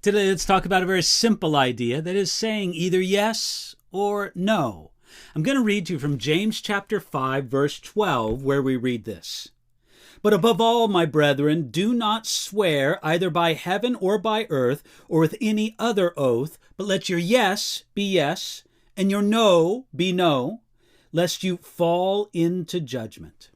Today, let's talk about a very simple idea that is saying either yes or no. I'm going to read to you from James chapter 5, verse 12, where we read this. But above all, my brethren, do not swear either by heaven or by earth or with any other oath, but let your yes be yes and your no be no, lest you fall into judgment.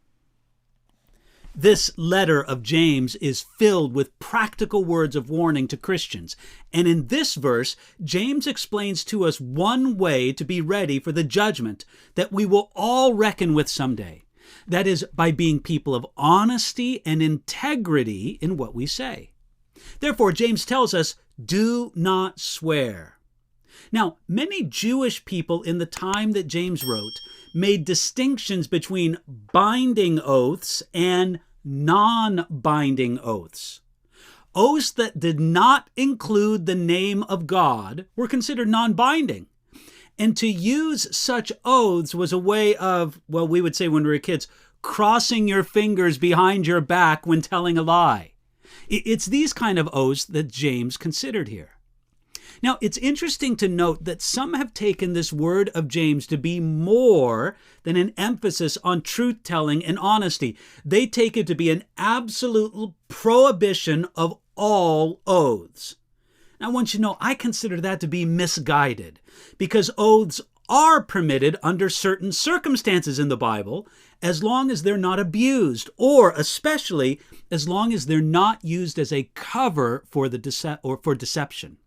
This letter of James is filled with practical words of warning to Christians. And in this verse, James explains to us one way to be ready for the judgment that we will all reckon with someday. That is, by being people of honesty and integrity in what we say. Therefore, James tells us, do not swear. Now, many Jewish people in the time that James wrote made distinctions between binding oaths and non-binding oaths. Oaths that did not include the name of God were considered non-binding. And to use such oaths was a way of, well, we would say when we were kids, crossing your fingers behind your back when telling a lie. It's these kind of oaths that James considered here. Now, it's interesting to note that some have taken this word of James to be more than an emphasis on truth-telling and honesty. They take it to be an absolute prohibition of all oaths. Now, I want you to know, I consider that to be misguided, because oaths are permitted under certain circumstances in the Bible, as long as they're not abused, or especially as long as they're not used as a cover for for deception.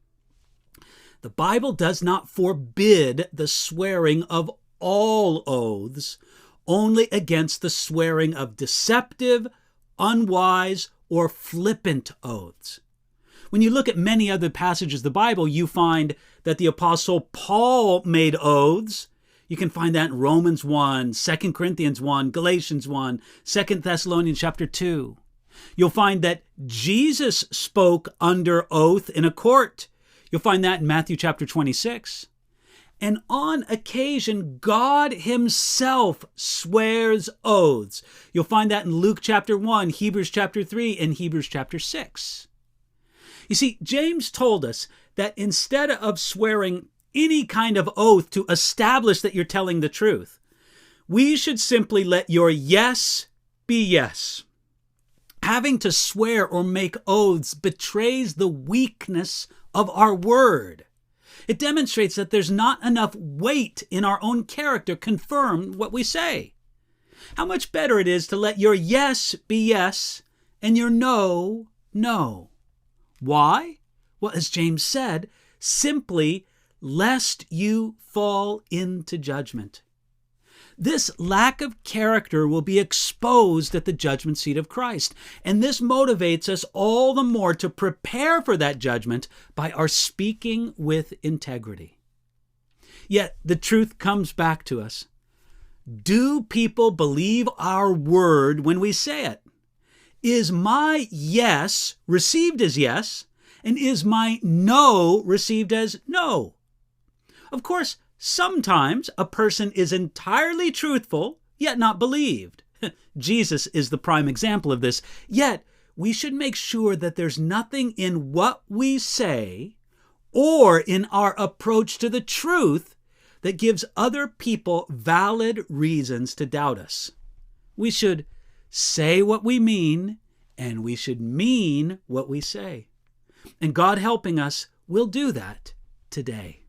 The Bible does not forbid the swearing of all oaths, only against the swearing of deceptive, unwise, or flippant oaths. When you look at many other passages of the Bible, you find that the Apostle Paul made oaths. You can find that in Romans 1, 2 Corinthians 1, Galatians 1, 2 Thessalonians chapter 2. You'll find that Jesus spoke under oath in a court. You'll find that in Matthew chapter 26. And on occasion, God himself swears oaths. You'll find that in Luke chapter 1, Hebrews chapter 3, and Hebrews chapter 6. You see, James told us that instead of swearing any kind of oath to establish that you're telling the truth, we should simply let your yes be yes. Having to swear or make oaths betrays the weakness of our word. It demonstrates that there's not enough weight in our own character to confirm what we say. How much better it is to let your yes be yes and your no, no. Why? Well, as James said, simply lest you fall into judgment. This lack of character will be exposed at the judgment seat of Christ, and this motivates us all the more to prepare for that judgment by our speaking with integrity. Yet the truth comes back to us. Do people believe our word when we say it? Is my yes received as yes, and is my no received as no? Of course, sometimes a person is entirely truthful, yet not believed. Jesus is the prime example of this. Yet, we should make sure that there's nothing in what we say or in our approach to the truth that gives other people valid reasons to doubt us. We should say what we mean, and we should mean what we say. And God helping us, we'll do that today.